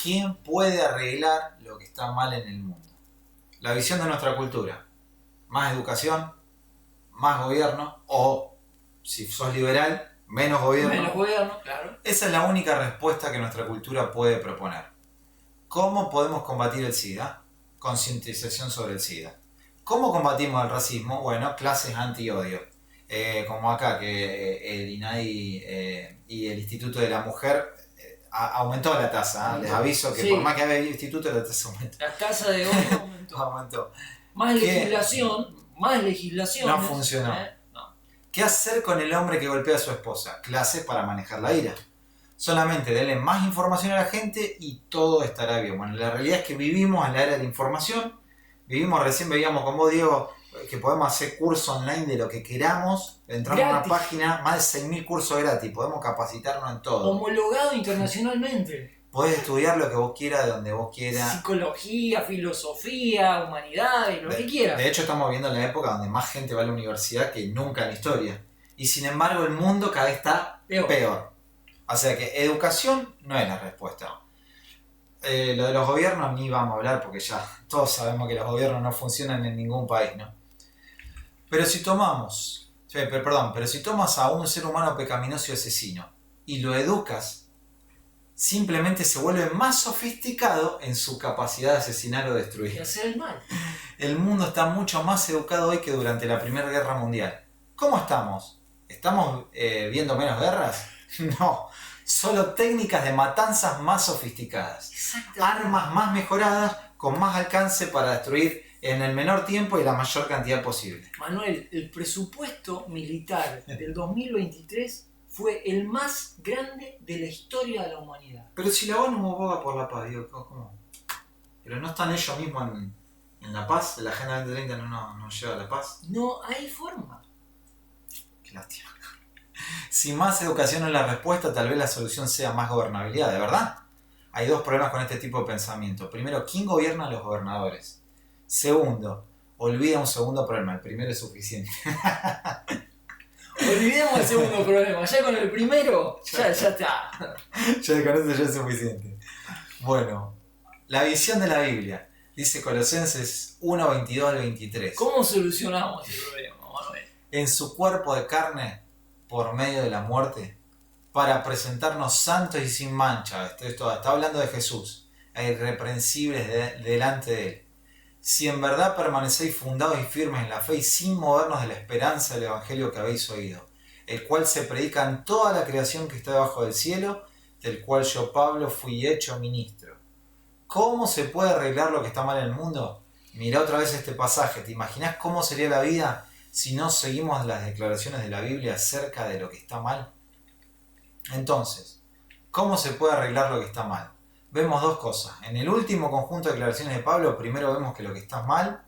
¿Quién puede arreglar lo que está mal en el mundo? La visión de nuestra cultura. Más educación, más gobierno, o si sos liberal, menos gobierno. Menos gobierno, claro. Esa es la única respuesta que nuestra cultura puede proponer. ¿Cómo podemos combatir el SIDA? Concientización sobre el SIDA. ¿Cómo combatimos el racismo? Bueno, clases anti-odio. Como acá, que el INADI y el Instituto de la Mujer aumentó la tasa. Les aviso que Sí. por más que haya instituto, la tasa aumentó. La tasa de odio aumentó. Aumentó. Más ¿Qué? legislación, más legislación. No funcionó. No. ¿Qué hacer con el hombre que golpea a su esposa? Clases para manejar la ira. Solamente denle más información a la gente y todo estará bien. Bueno, la realidad es que vivimos en la era de la información. Recién veíamos con vos, Diego, que podemos hacer cursos online de lo que queramos. Entramos a una Gratis. página, más de 6.000 cursos gratis. Podemos capacitarnos en todo. Homologado internacionalmente. Podés estudiar lo que vos quieras, de donde vos quieras. Psicología, filosofía, humanidades, lo que quieras. De hecho, estamos viendo la época donde más gente va a la universidad que nunca en la historia. Y sin embargo, el mundo cada vez está peor. O sea que educación no es la respuesta. Lo de los gobiernos ni vamos a hablar porque ya todos sabemos que los gobiernos no funcionan en ningún país, ¿no? Pero si tomas a un ser humano pecaminoso y asesino y lo educas, simplemente se vuelve más sofisticado en su capacidad de asesinar o Y destruir. hacer el mal. El mundo está mucho más educado hoy que durante la Primera Guerra Mundial. ¿Cómo estamos? ¿Estamos viendo menos guerras? No, solo técnicas de matanzas más sofisticadas. Exactamente. Armas más mejoradas con más alcance para destruir en el menor tiempo y la mayor cantidad posible. Manuel, el presupuesto militar del 2023 fue el más grande de la historia de la humanidad. Pero si la ONU aboga por la paz, digo, ¿cómo? Pero no están ellos mismos en la paz, la Agenda 2030 no lleva a la paz. No hay forma. Qué lástima. Si más educación no es la respuesta, tal vez la solución sea más gobernabilidad, ¿de verdad? Hay dos problemas con este tipo de pensamiento. Primero, ¿quién gobierna a los gobernadores? Segundo, olvida un segundo problema, el primero es suficiente. Olvidemos el segundo problema. Ya con el primero, ya está. Ya con eso ya es suficiente. Bueno, la visión de la Biblia. Dice Colosenses 1, 22 al 23. ¿Cómo solucionamos el problema, Manuel? En su cuerpo de carne, por medio de la muerte, para presentarnos santos y sin mancha. Esto está hablando de Jesús, e irreprensibles delante de él. Si en verdad permanecéis fundados y firmes en la fe y sin movernos de la esperanza del evangelio que habéis oído, el cual se predica en toda la creación que está debajo del cielo, del cual yo, Pablo, fui hecho ministro. ¿Cómo se puede arreglar lo que está mal en el mundo? Mirá otra vez este pasaje. ¿Te imaginás cómo sería la vida si no seguimos las declaraciones de la Biblia acerca de lo que está mal? Entonces, ¿cómo se puede arreglar lo que está mal? Vemos dos cosas. En el último conjunto de declaraciones de Pablo, primero vemos que lo que está mal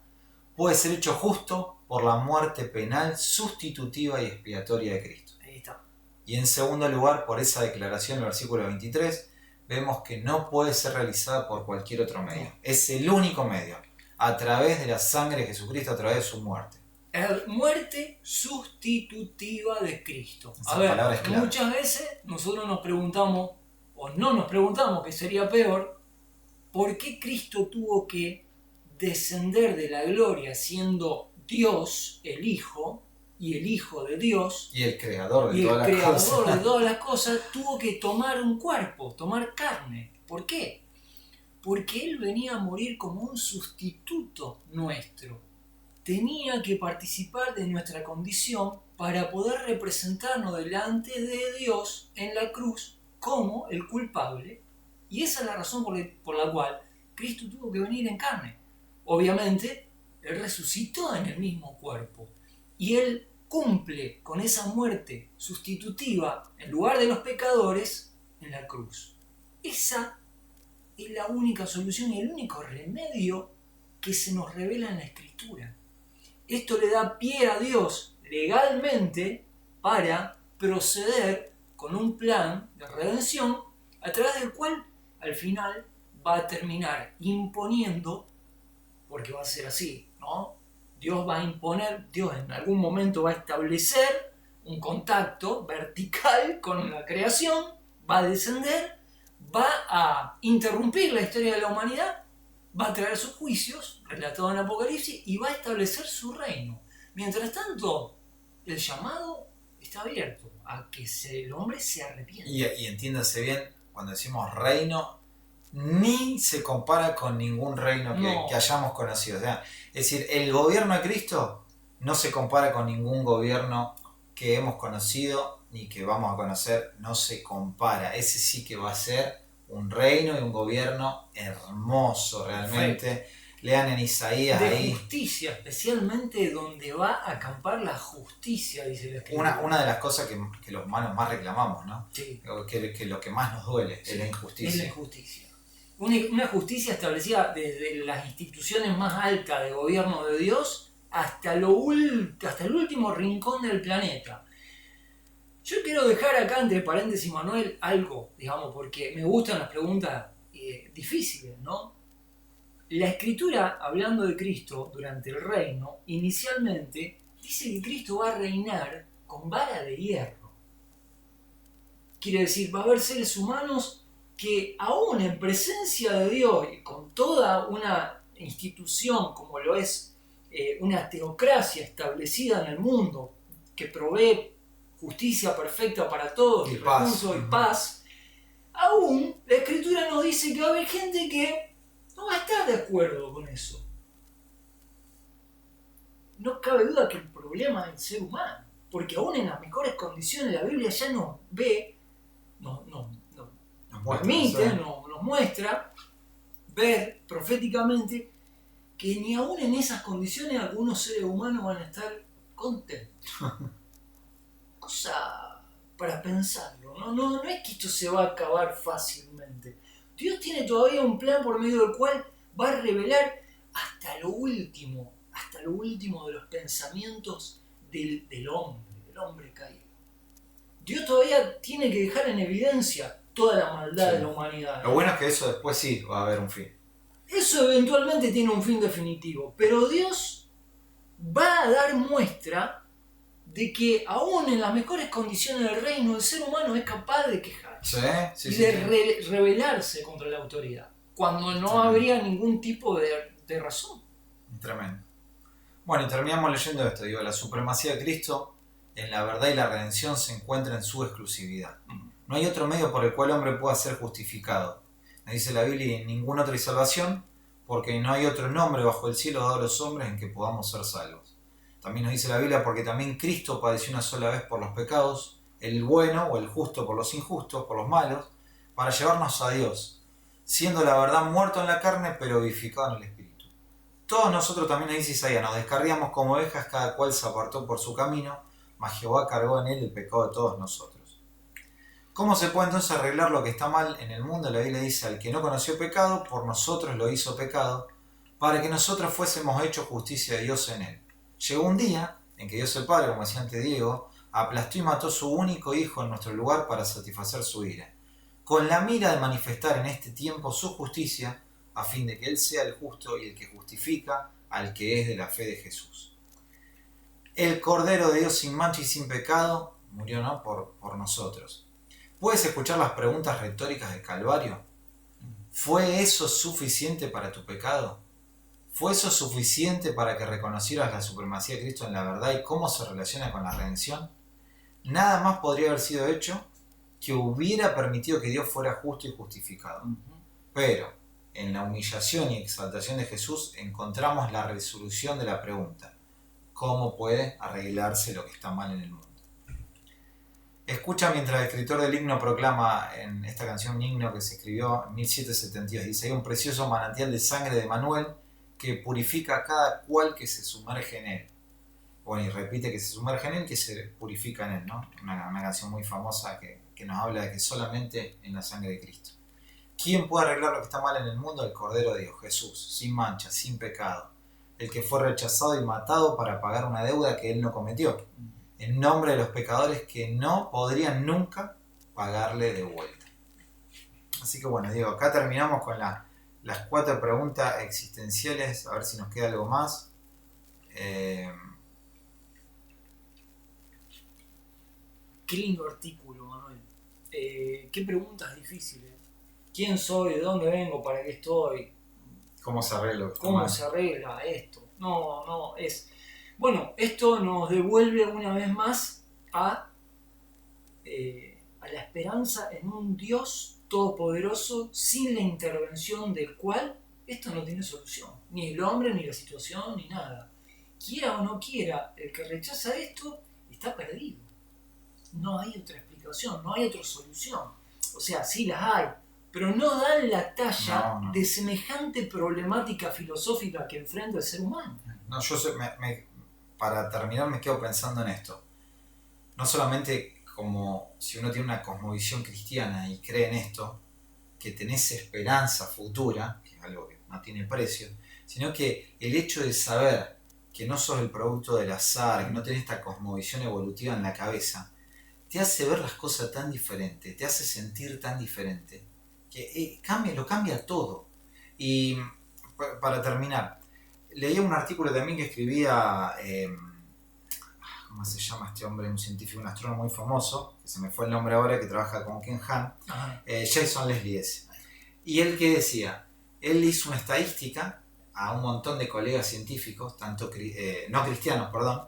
puede ser hecho justo por la muerte penal sustitutiva y expiatoria de Cristo. Ahí está. Y en segundo lugar, por esa declaración, el versículo 23, vemos que no puede ser realizada por cualquier otro medio. Es el único medio, a través de la sangre de Jesucristo, a través de su muerte. Muerte sustitutiva de Cristo. Esa A ver, palabra es clave. muchas veces nosotros nos preguntamos, o no nos preguntamos, que sería peor, ¿por qué Cristo tuvo que descender de la gloria siendo Dios, el Hijo, y el Hijo de Dios, Y el creador de y el todas las creador cosas. de todas las cosas, tuvo que tomar un cuerpo, tomar carne? ¿Por qué? porque Él venía a morir como un sustituto nuestro. Tenía que participar de nuestra condición para poder representarnos delante de Dios en la cruz como el culpable. Y esa es la razón por la cual Cristo tuvo que venir en carne. Obviamente, Él resucitó en el mismo cuerpo. Y Él cumple con esa muerte sustitutiva en lugar de los pecadores en la cruz. Esa es la única solución y el único remedio que se nos revela en la Escritura. Esto le da pie a Dios legalmente para proceder con un plan de redención a través del cual al final va a terminar imponiendo, porque va a ser así, ¿no? Dios va a imponer, Dios en algún momento va a establecer un contacto vertical con la creación, va a descender, va a interrumpir la historia de la humanidad, va a traer sus juicios, relatados en Apocalipsis, y va a establecer su reino. Mientras tanto, el llamado está abierto a que el hombre se arrepienta. Y entiéndase bien, cuando decimos reino, ni se compara con ningún reino que hayamos conocido. O sea, es decir, el gobierno de Cristo no se compara con ningún gobierno que hemos conocido ni que vamos a conocer, no se compara. Ese sí que va a ser un reino y un gobierno hermoso realmente. Perfecto. Lean en Isaías de ahí. Justicia, especialmente donde va a acampar la justicia, dice la Escritura. Una de las cosas que los humanos más reclamamos, ¿no? Sí. Que lo que más nos duele, sí, es la injusticia. Es la injusticia. Una justicia establecida desde las instituciones más altas de gobierno de Dios hasta el último rincón del planeta. Yo quiero dejar acá entre paréntesis, Manuel, algo, digamos, porque me gustan las preguntas difíciles, ¿no? La Escritura, hablando de Cristo durante el reino, inicialmente dice que Cristo va a reinar con vara de hierro. Quiere decir, va a haber seres humanos que aún en presencia de Dios y con toda una institución como lo es una teocracia establecida en el mundo que provee justicia perfecta para todos, y recursos y paz, aún la Escritura nos dice que va a haber gente que no va a estar de acuerdo con eso. No cabe duda que el problema es el ser humano, porque aún en las mejores condiciones la Biblia ya nos ve, nos permite, nos muestra ver proféticamente que ni aún en esas condiciones algunos seres humanos van a estar contentos. Cosa para pensarlo, ¿no? No es que esto se va a acabar fácilmente. Dios tiene todavía un plan por medio del cual va a revelar hasta lo último de los pensamientos del hombre caído. Dios todavía tiene que dejar en evidencia toda la maldad de la humanidad. Lo bueno es que eso después sí va a haber un fin. Eso eventualmente tiene un fin definitivo, pero Dios va a dar muestra de que aún en las mejores condiciones del reino el ser humano es capaz de quejarse y de rebelarse contra la autoridad, cuando no habría ningún tipo de razón. Tremendo. Bueno, y terminamos leyendo esto, la supremacía de Cristo en la verdad y la redención se encuentra en su exclusividad. No hay otro medio por el cual el hombre pueda ser justificado. Nos dice la Biblia, en ninguna otra hay salvación, porque no hay otro nombre bajo el cielo dado a los hombres en que podamos ser salvos. También nos dice la Biblia, porque también Cristo padeció una sola vez por los pecados, el bueno o el justo por los injustos, por los malos, para llevarnos a Dios, siendo la verdad muerto en la carne, pero vivificado en el Espíritu. Todos nosotros, también nos dice Isaías, nos descarriamos como ovejas, cada cual se apartó por su camino, mas Jehová cargó en él el pecado de todos nosotros. ¿Cómo se puede entonces arreglar lo que está mal en el mundo? La Biblia dice, al que no conoció pecado, por nosotros lo hizo pecado, para que nosotros fuésemos hechos justicia de Dios en él. Llegó un día en que Dios el Padre, como decía antes Diego, aplastó y mató a su único hijo en nuestro lugar para satisfacer su ira, con la mira de manifestar en este tiempo su justicia, a fin de que Él sea el justo y el que justifica al que es de la fe de Jesús. El Cordero de Dios sin mancha y sin pecado murió, ¿no? por nosotros. ¿Puedes escuchar las preguntas retóricas del Calvario? ¿Fue eso suficiente para tu pecado? ¿Fue eso suficiente para que reconocieras la supremacía de Cristo en la verdad y cómo se relaciona con la redención? Nada más podría haber sido hecho que hubiera permitido que Dios fuera justo y justificado. Pero en la humillación y exaltación de Jesús encontramos la resolución de la pregunta: ¿cómo puede arreglarse lo que está mal en el mundo? Escucha mientras el escritor del himno proclama en esta canción, un himno que se escribió en 1772. Dice: hay un precioso manantial de sangre de Manuel que purifica a cada cual que se sumerge en él. Bueno, y repite que se sumerge en él, que se purifica en él, ¿no? Una canción muy famosa que nos habla de que solamente en la sangre de Cristo. ¿Quién puede arreglar lo que está mal en el mundo? El Cordero de Dios, Jesús, sin mancha, sin pecado. El que fue rechazado y matado para pagar una deuda que él no cometió, en nombre de los pecadores que no podrían nunca pagarle de vuelta. Así que bueno, Diego, acá terminamos con las 4 preguntas existenciales. A ver si nos queda algo más. Qué lindo artículo, Manuel. Qué preguntas difíciles. ¿Quién soy? ¿De dónde vengo? ¿Para qué estoy? ¿Cómo se arregla? ¿Cómo se arregla esto? No, es... Bueno, esto nos devuelve una vez más a la esperanza en un Dios todopoderoso sin la intervención del cual esto no tiene solución. Ni el hombre, ni la situación, ni nada. Quiera o no quiera, el que rechaza esto está perdido. No hay otra explicación, no hay otra solución. O sea, sí las hay, pero no dan la talla de semejante problemática filosófica que enfrenta el ser humano. No, yo para terminar me quedo pensando en esto. No solamente como si uno tiene una cosmovisión cristiana y cree en esto, que tenés esperanza futura, que es algo que no tiene precio, sino que el hecho de saber que no sos el producto del azar, que no tenés esta cosmovisión evolutiva en la cabeza, te hace ver las cosas tan diferentes, te hace sentir tan diferente, que lo cambia todo. Y para terminar, leí un artículo también que escribía, ¿cómo se llama este hombre? Un científico, un astrónomo muy famoso, que se me fue el nombre ahora, que trabaja con Ken Han, Jason Leslie ese. Y él que decía, él hizo una estadística a un montón de colegas científicos, no cristianos, perdón,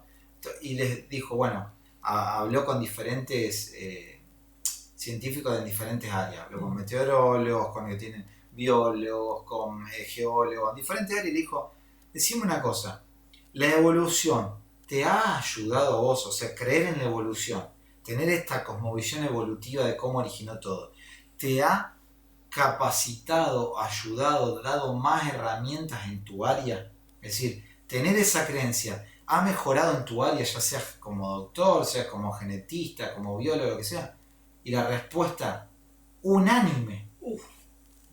y les dijo, bueno, habló con diferentes científicos de diferentes áreas, habló con meteorólogos, con que tienen biólogos, con geólogos, en diferentes áreas, y le dijo, decime una cosa, la evolución te ha ayudado a vos, o sea, creer en la evolución, tener esta cosmovisión evolutiva de cómo originó todo, te ha capacitado, ayudado, dado más herramientas en tu área, es decir, tener esa creencia ha mejorado en tu área, ya seas como doctor, seas como genetista, como biólogo, lo que sea. Y la respuesta unánime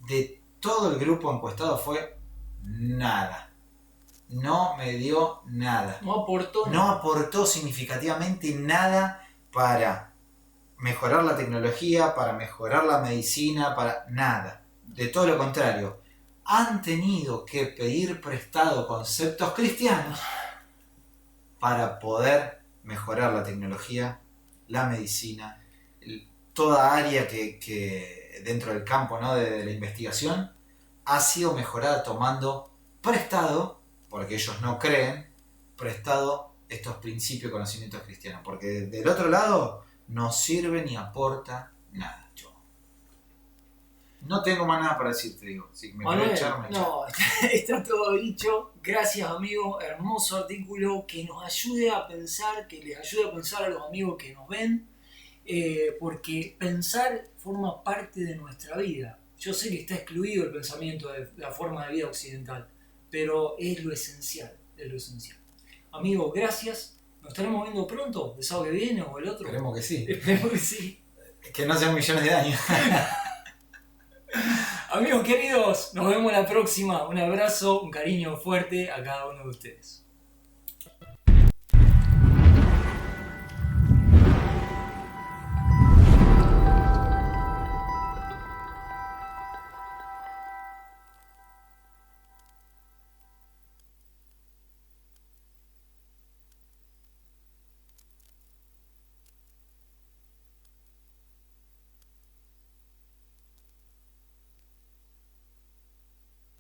de todo el grupo encuestado fue nada. No me dio nada. No aportó significativamente nada para mejorar la tecnología, para mejorar la medicina, para nada. De todo lo contrario, han tenido que pedir prestado conceptos cristianos para poder mejorar la tecnología, la medicina, toda área que dentro del campo, ¿no?, de la investigación ha sido mejorada tomando prestado, porque ellos no creen, prestado estos principios y conocimientos cristianos, porque del otro lado no sirve ni aporta nada. Yo no tengo más nada para decirte, digo. Si me Manuel, echar, me no, está todo dicho. Gracias, amigo. Hermoso artículo que nos ayude a pensar, que les ayude a pensar a los amigos que nos ven, porque pensar forma parte de nuestra vida. Yo sé que está excluido el pensamiento de la forma de vida occidental, pero es lo esencial, Amigo, gracias. Nos estaremos viendo pronto, el sábado que viene o el otro. Esperemos que sí. Esperemos que sí. Que no sean millones de años. Amigos queridos, nos vemos la próxima. Un abrazo, un cariño fuerte a cada uno de ustedes.